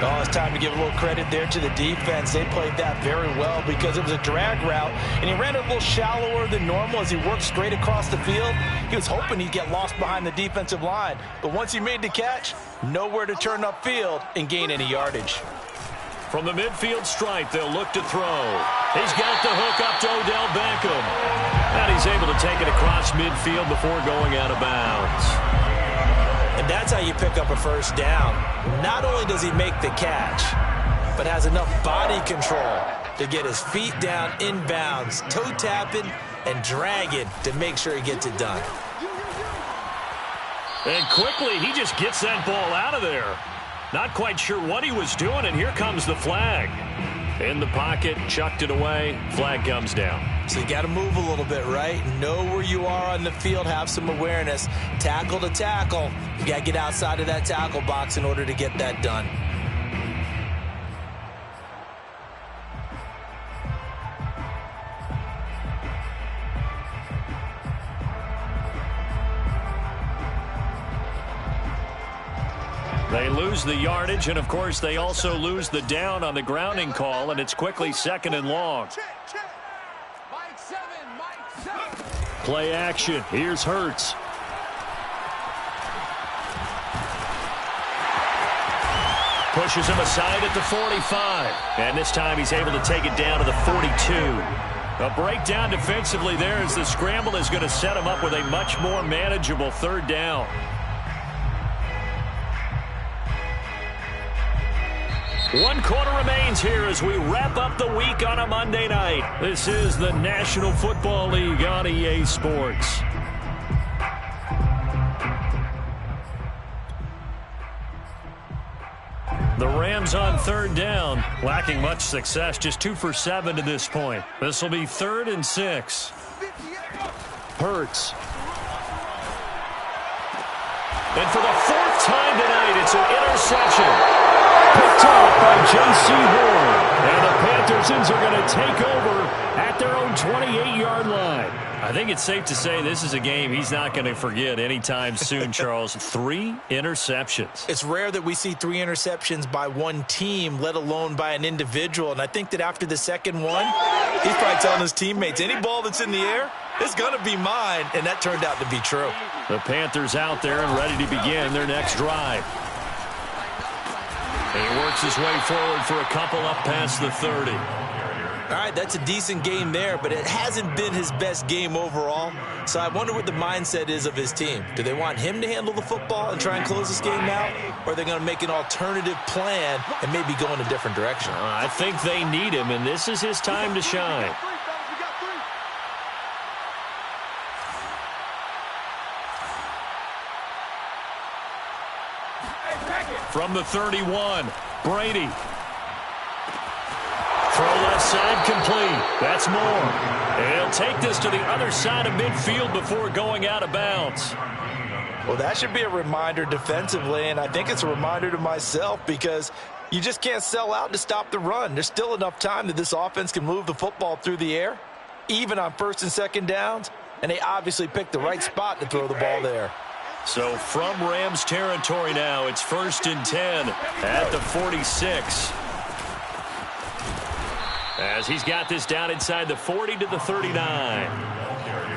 Oh, it's time to give a little credit there to the defense. They played that very well because it was a drag route, and he ran it a little shallower than normal as he worked straight across the field. He was hoping he'd get lost behind the defensive line, but once he made the catch, nowhere to turn upfield and gain any yardage. From the midfield stripe, they'll look to throw. He's got the hook up to Odell Beckham. And he's able to take it across midfield before going out of bounds. And that's how you pick up a first down. Not only does he make the catch, but has enough body control to get his feet down inbounds, toe tapping and dragging to make sure he gets it done. And quickly, he just gets that ball out of there. Not quite sure what he was doing, and here comes the flag. In the pocket, chucked it away, flag comes down. So you got to move a little bit, right? Know where you are on the field, have some awareness. Tackle to tackle. You got to get outside of that tackle box in order to get that done. They lose the yardage, and, of course, they also lose the down on the grounding call, and it's quickly 2nd and long. Play action. Here's Hurts. Pushes him aside at the 45. And this time he's able to take it down to the 42. A breakdown defensively there as the scramble is going to set him up with a much more manageable 3rd down. One quarter remains here as we wrap up the week on a Monday night. This is the National Football League on EA Sports. The Rams on 3rd down, lacking much success, just 2 for 7 to this point. This will be 3rd and 6. Hurts. And for the 4th time tonight, it's an interception. Picked off by J.C. Horn. And the Panthers are going to take over at their own 28-yard line. I think it's safe to say this is a game he's not going to forget anytime soon, Charles. 3 interceptions. It's rare that we see 3 interceptions by one team, let alone by an individual. And I think that after the second one, he's probably telling his teammates, any ball that's in the air, it's going to be mine. And that turned out to be true. The Panthers out there and ready to begin their next drive. And he works his way forward for a couple up past the 30. All right, that's a decent game there, but it hasn't been his best game overall. So I wonder what the mindset is of his team. Do they want him to handle the football and try and close this game out? Or are they going to make an alternative plan and maybe go in a different direction? I think they need him, and this is his time to shine. From the 31, Brady. Throw left side complete. That's more. And he'll take this to the other side of midfield before going out of bounds. Well, that should be a reminder defensively, and I think it's a reminder to myself because you just can't sell out to stop the run. There's still enough time that this offense can move the football through the air, even on 1st and 2nd downs, and they obviously picked the right spot to throw the ball there. So from Rams territory now, it's 1st and 10 at the 46. As he's got this down inside the 40 to the 39.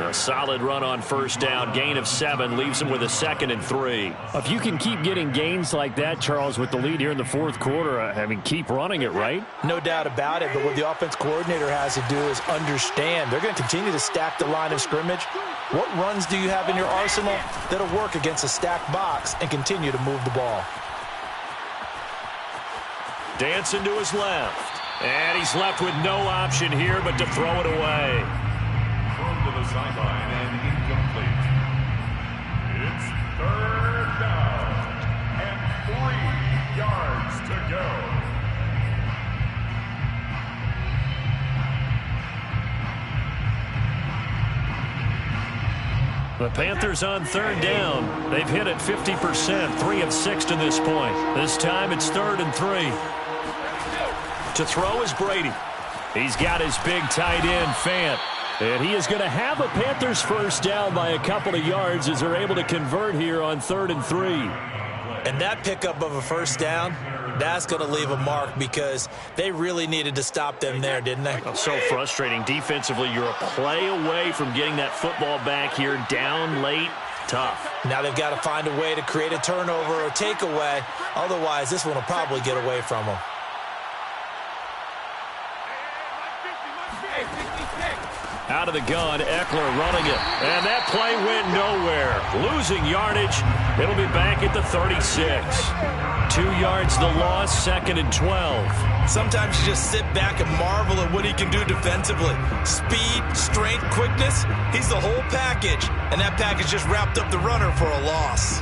A solid run on 1st down. Gain of 7 leaves him with a 2nd and 3. If you can keep getting gains like that, Charles, with the lead here in the 4th quarter, I mean, keep running it, right? No doubt about it, but what the offense coordinator has to do is understand. They're going to continue to stack the line of scrimmage. What runs do you have in your arsenal that'll work against a stacked box and continue to move the ball? Dancing to his left. And he's left with no option here but to throw it away. Thrown to the sideline and incomplete. It's 3rd down and 3 yards to go. The Panthers on 3rd down. They've hit it 50%, 3 of 6 to this point. This time it's 3rd and 3. To throw is Brady. He's got his big tight end, Fant. And he is going to have a Panthers 1st down by a couple of yards as they're able to convert here on 3rd and 3. And that pickup of a 1st down, that's going to leave a mark because they really needed to stop them there, didn't they? So frustrating. Defensively, you're a play away from getting that football back here down late. Tough. Now they've got to find a way to create a turnover or takeaway. Otherwise, this one will probably get away from them. Out of the gun, Eckler running it. And that play went nowhere. Losing yardage. It'll be back at the 36. 2 yards the loss, 2nd and 12. Sometimes you just sit back and marvel at what he can do defensively. Speed, strength, quickness. He's the whole package. And that package just wrapped up the runner for a loss.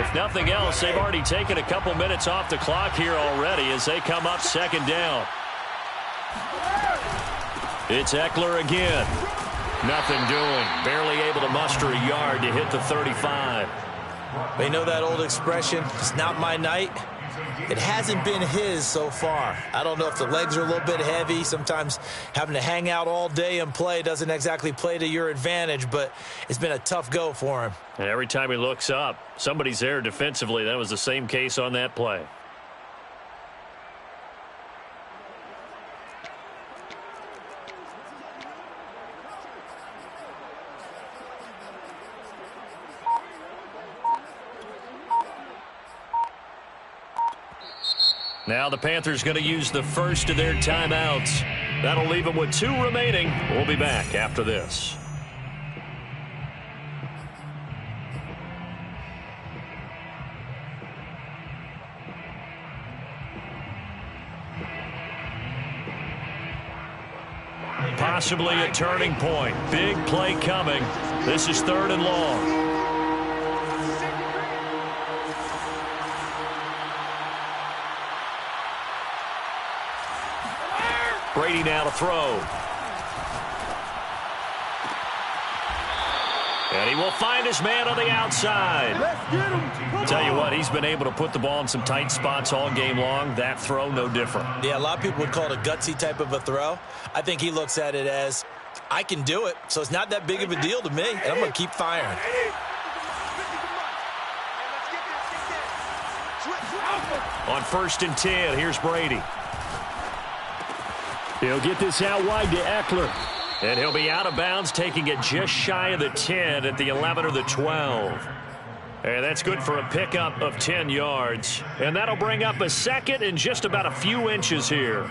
If nothing else, they've already taken a couple minutes off the clock here already as they come up 2nd down. It's Eckler again. Nothing doing. Barely able to muster a yard to hit the 35. They know that old expression, it's not my night. it hasn't been his so far. I don't know if the legs are a little bit heavy. Sometimes having to hang out all day and play doesn't exactly play to your advantage, but it's been a tough go for him. And every time he looks up, somebody's there defensively. That was the same case on that play. Now the Panthers going to use the first of their timeouts. That'll leave them with 2 remaining. We'll be back after this. Possibly a turning point. Big play coming. This is 3rd and long. Brady now to throw. And he will find his man on the outside. Let's get him. Tell you what, he's been able to put the ball in some tight spots all game long. That throw, no different. Yeah, a lot of people would call it a gutsy type of a throw. I think he looks at it as, I can do it, so it's not that big of a deal to me, and I'm going to keep firing. On 1st and 10, here's Brady. He'll get this out wide to Eckler. And he'll be out of bounds, taking it just shy of the 10 at the 11 or the 12. And that's good for a pickup of 10 yards. And that'll bring up a 2nd and just about a few inches here.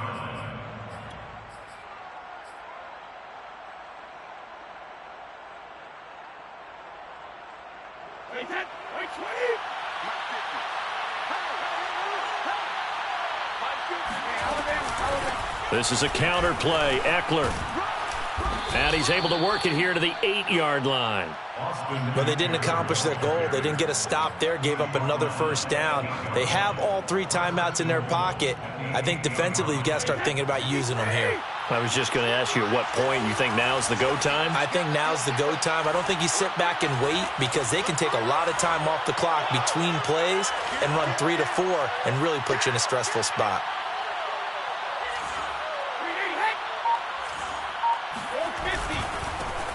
This is a counter play. Eckler. And he's able to work it here to the 8-yard line. But they didn't accomplish their goal. They didn't get a stop there, gave up another 1st down. They have all 3 timeouts in their pocket. I think defensively you've got to start thinking about using them here. I was just going to ask you at what point you think now's the go time? I think now's the go time. I don't think you sit back and wait because they can take a lot of time off the clock between plays and run 3 to 4 and really put you in a stressful spot.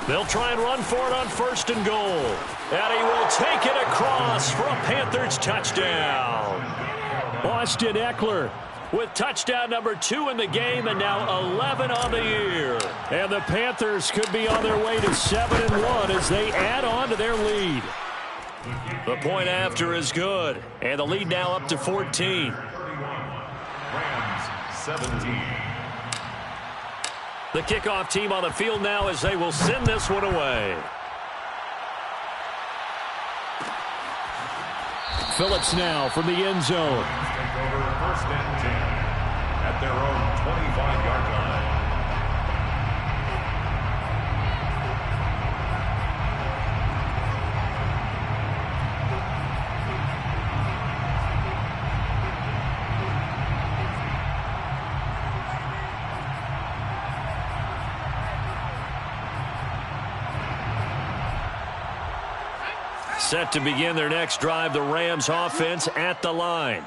They'll try and run for it on 1st and goal. And he will take it across for a Panthers touchdown. Austin Eckler with touchdown number 2 in the game and now 11 on the year. And the Panthers could be on their way to 7-1 as they add on to their lead. The point after is good. And the lead now up to 14. Rams 17. The kickoff team on the field now as they will send this one away. Phillips now from the end zone. Take over 1st and 10 at their own 25-yard line. Set to begin their next drive, the Rams offense at the line.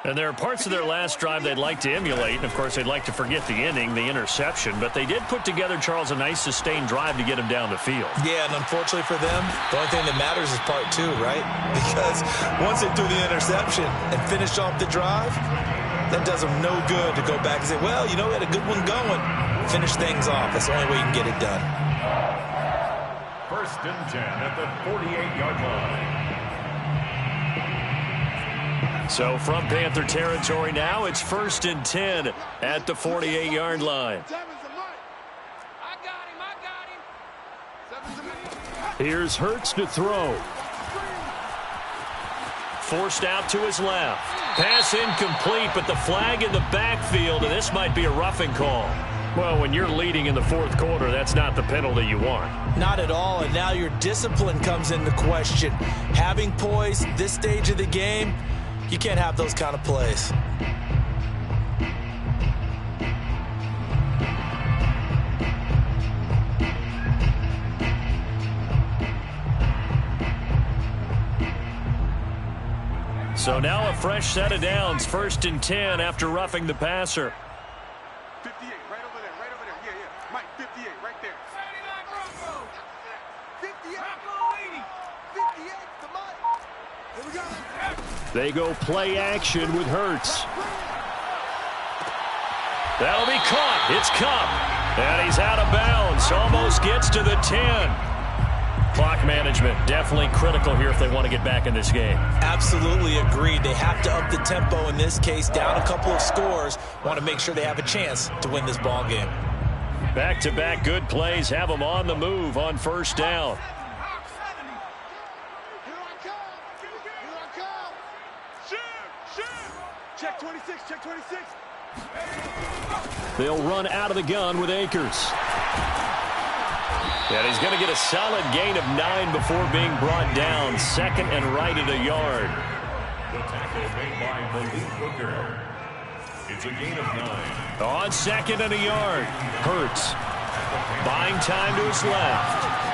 And there are parts of their last drive they'd like to emulate. And, of course, they'd like to forget the ending, the interception. But they did put together, Charles, a nice sustained drive to get him down the field. Yeah, and unfortunately for them, the only thing that matters is part 2, right? Because once they threw the interception and finished off the drive, that does them no good to go back and say, well, you know, we had a good one going. Finish things off. That's the only way you can get it done. 1st and 10 at the 48-yard line. So from Panther territory now, it's 1st and 10 at the 48-yard line. Here's Hurts to throw. Forced out to his left. Pass incomplete, but the flag in the backfield, and this might be a roughing call. Well, when you're leading in the 4th quarter, that's not the penalty you want. Not at all, and now your discipline comes into question. Having poise this stage of the game, you can't have those kind of plays. So now a fresh set of downs, 1st and 10 after roughing the passer. 58, right over there, right over there. Yeah, yeah. Mike, 58, right there. 58, 58, the Mike. Here we go. They go play action with Hurts. That'll be caught. It's Cup. And he's out of bounds. Almost gets to the 10. Clock management definitely critical here if they want to get back in this game. Absolutely agreed. They have to up the tempo in this case. Down a couple of scores. Want to make sure they have a chance to win this ball game. Back-to-back good plays have them on the move on 1st down. Check 26, check 26. They'll run out of the gun with Akers. And he's going to get a solid gain of 9 before being brought down. 2nd and right at a yard. The tackle made by Malik Hooker. It's a gain of 9. On 2nd and a yard. Hurts buying time to his left.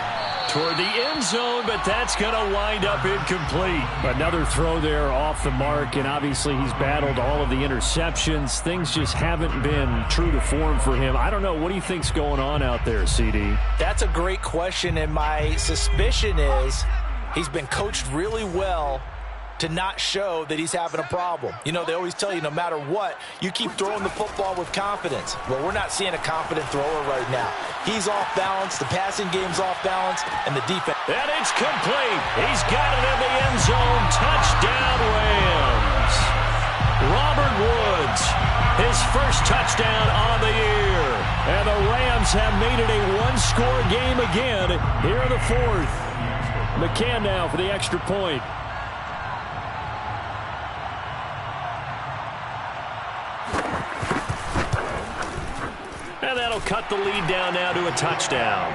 Toward the end zone, but that's going to wind up incomplete. Another throw there off the mark, and obviously he's battled all of the interceptions. Things just haven't been true to form for him. I don't know. What do you think's going on out there, CD? That's a great question, and my suspicion is he's been coached really well to not show that he's having a problem. You know, they always tell you no matter what, you keep throwing the football with confidence. Well, we're not seeing a confident thrower right now. He's off balance, the passing game's off balance, and the defense. And it's complete. He's got it in the end zone. Touchdown, Rams. Robert Woods, his first touchdown on the year. And the Rams have made it a one-score game again here in the 4th. McCann now for the extra point. And that'll cut the lead down now to a touchdown.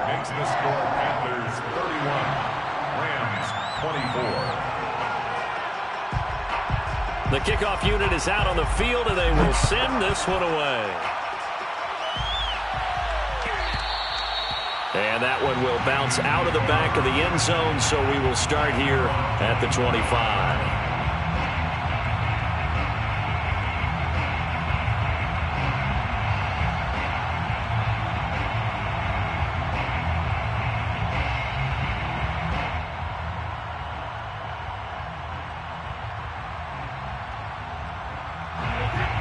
Makes the score Panthers 31, Rams 24. The kickoff unit is out on the field, and they will send this one away. And that one will bounce out of the back of the end zone, so we will start here at the 25.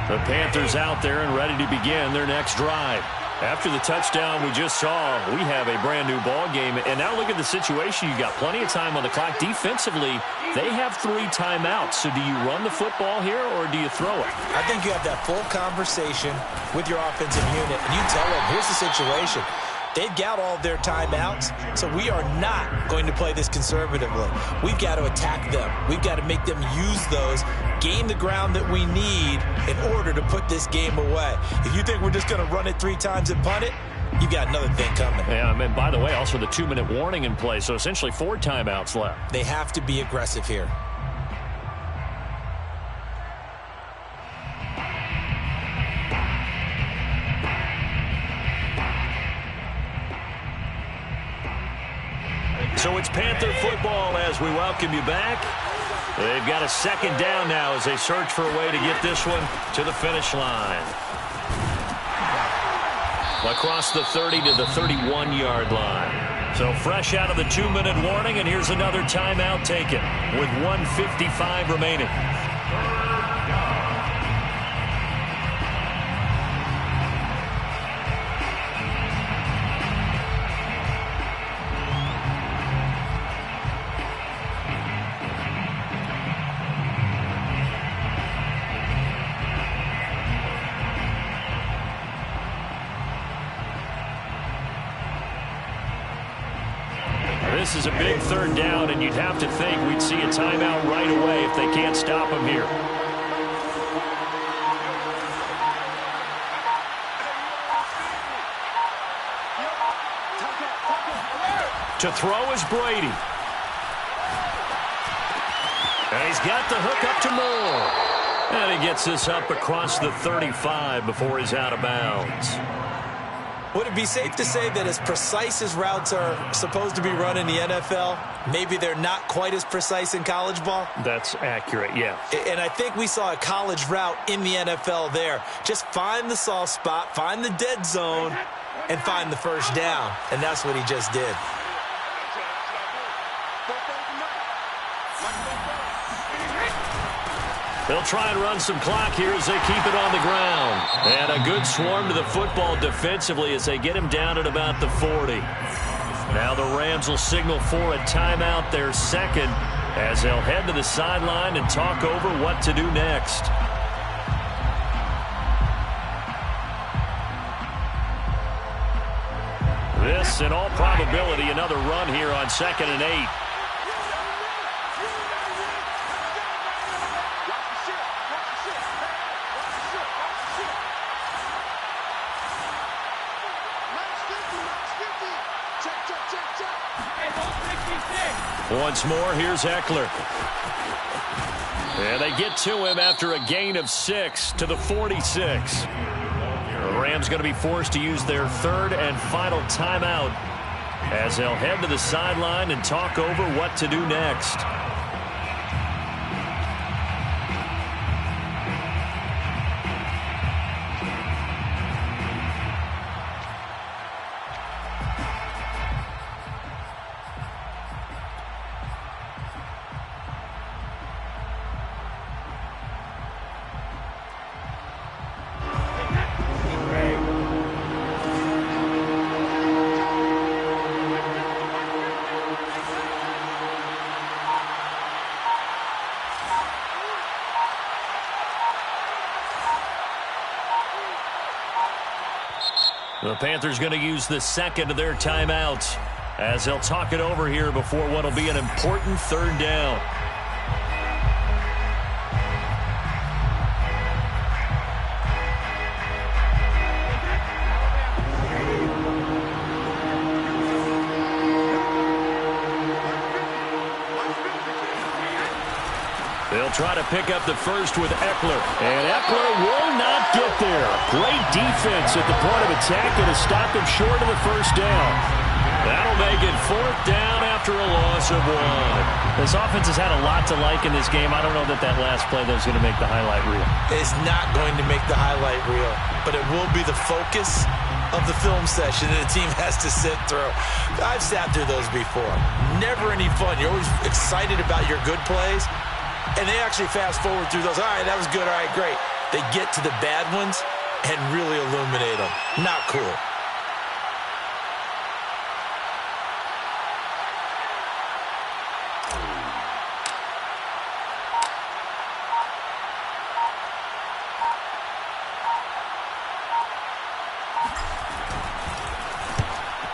The Panthers out there and ready to begin their next drive. After the touchdown we just saw, we have a brand new ball game. And now look at the situation. You got plenty of time on the clock. Defensively, they have 3 timeouts. So do you run the football here or do you throw it? I think you have that full conversation with your offensive unit, and you tell them, here's the situation. They've got all of their timeouts, so we are not going to play this conservatively. We've got to attack them. We've got to make them use those, gain the ground that we need in order to put this game away. If you think we're just going to run it 3 times and punt it, you've got another thing coming. Yeah, and by the way, also the 2-minute warning in play, so essentially 4 timeouts left. They have to be aggressive here. So it's Panther football as we welcome you back. They've got a 2nd down now as they search for a way to get this one to the finish line. Across the 30 to the 31-yard line. So fresh out of the 2-minute warning, and here's another timeout taken with 1:55 remaining. This is a big 3rd down, and you'd have to think we'd see a timeout right away if they can't stop him here. To throw is Brady. And he's got the hook up to Moore. And he gets this up across the 35 before he's out of bounds. Would it be safe to say that as precise as routes are supposed to be run in the NFL, maybe they're not quite as precise in college ball? That's accurate, yeah. And I think we saw a college route in the NFL there. Just find the soft spot, find the dead zone, and find the first down. And that's what he just did. They'll try and run some clock here as they keep it on the ground. And a good swarm to the football defensively as they get him down at about the 40. Now the Rams will signal for a timeout, their second, as they'll head to the sideline and talk over what to do next. This, in all probability, another run here on 2nd and 8. Once more, here's Eckler. And they get to him after a gain of 6 to the 46. The Rams going to be forced to use their third and final timeout as they'll head to the sideline and talk over what to do next. The Panthers going to use the second of their timeouts as they'll talk it over here before what will be an important third down. They'll try to pick up the first with Eckler. And Eckler will not get there. Great defense at the point of attack going to stop him short of the first down. That'll make it 4th down after a loss of 1. This offense has had a lot to like in this game. I don't know that last play that was going to make the highlight reel. It's not going to make the highlight reel, but it will be the focus of the film session that the team has to sit through. I've sat through those before. Never any fun. You're always excited about your good plays. And they actually fast forward through those. All right, that was good. All right, great. They get to the bad ones and really illuminate them. Not cool.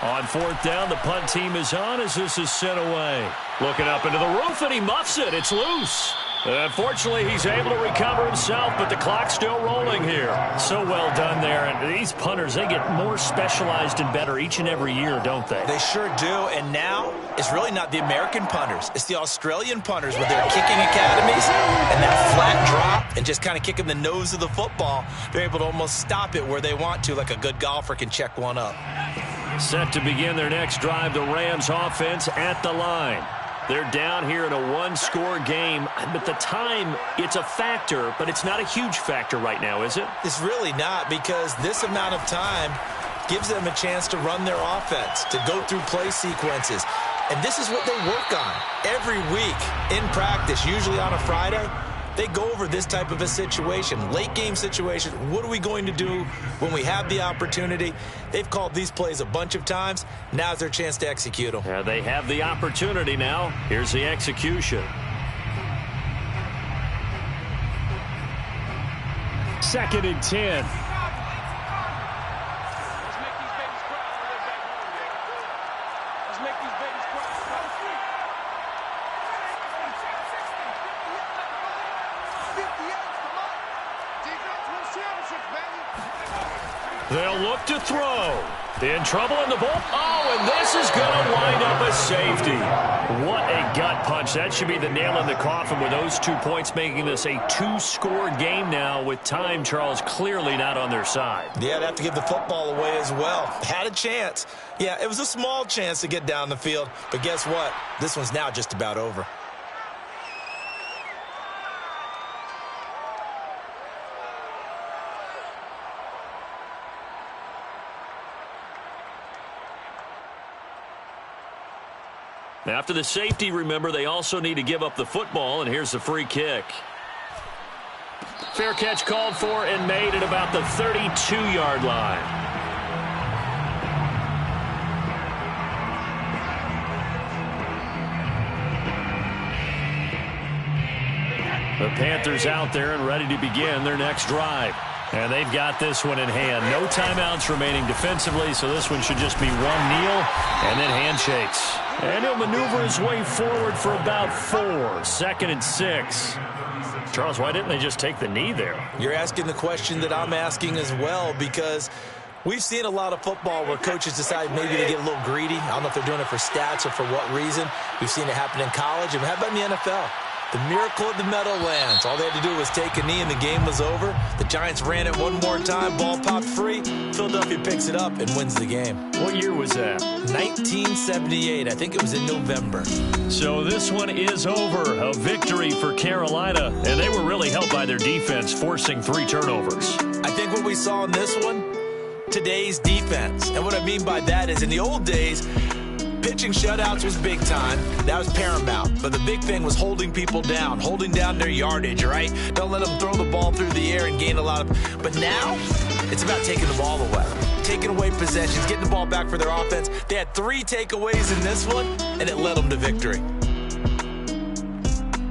On 4th down, the punt team is on as this is sent away. Looking up into the roof, and he muffs it. It's loose. Unfortunately, he's able to recover himself, but the clock's still rolling here. So well done there. And these punters, they get more specialized and better each and every year, don't they? They sure do. And now it's really not the American punters. It's the Australian punters with their kicking academies and that flat drop and just kind of kicking the nose of the football. They're able to almost stop it where they want to, like a good golfer can check one up. Set to begin their next drive, the Rams offense at the line. They're down here in a one-score game, but the time, it's a factor, but it's not a huge factor right now, is it? It's really not, because this amount of time gives them a chance to run their offense, to go through play sequences. And this is what they work on every week in practice, usually on a Friday. They go over this type of a situation, late game situation. What are we going to do when we have the opportunity? They've called these plays a bunch of times. Now's their chance to execute them. Yeah, they have the opportunity now. Here's the execution. 2nd and 10. They'll look to throw. In trouble in the ball. Oh, and this is going to wind up a safety. What a gut punch. That should be the nail in the coffin with those 2 points, making this a 2-score game now with time, Charles, clearly not on their side. Yeah, they have to give the football away as well. Had a chance. Yeah, it was a small chance to get down the field. But guess what? This one's now just about over. After the safety, remember, they also need to give up the football, and here's the free kick. Fair catch called for and made at about the 32-yard line. The Panthers out there and ready to begin their next drive. And they've got this one in hand. No timeouts remaining defensively, so this one should just be one kneel and then handshakes. And he'll maneuver his way forward for about 4. 2nd and 6. Charles, why didn't they just take the knee there? You're asking the question that I'm asking as well, because we've seen a lot of football where coaches decide maybe they get a little greedy. I don't know if they're doing it for stats or for what reason. We've seen it happen in college. And how about in the NFL? The miracle of the Meadowlands. All they had to do was take a knee and the game was over. The Giants ran it one more time. Ball popped free. Philadelphia picks it up and wins the game. What year was that? 1978. I think it was in November. So this one is over. A victory for Carolina. And they were really helped by their defense, forcing 3 turnovers. I think what we saw in this one, today's defense. And what I mean by that is in the old days, pitching shutouts was big time. That was paramount. But the big thing was holding people down, holding down their yardage, right? Don't let them throw the ball through the air and gain a lot of... But now, it's about taking the ball away. Taking away possessions, getting the ball back for their offense. They had 3 takeaways in this one, and it led them to victory.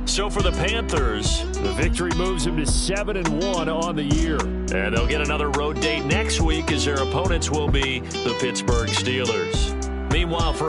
So for the Panthers, the victory moves them to 7-1 on the year. And they'll get another road date next week as their opponents will be the Pittsburgh Steelers. Meanwhile, for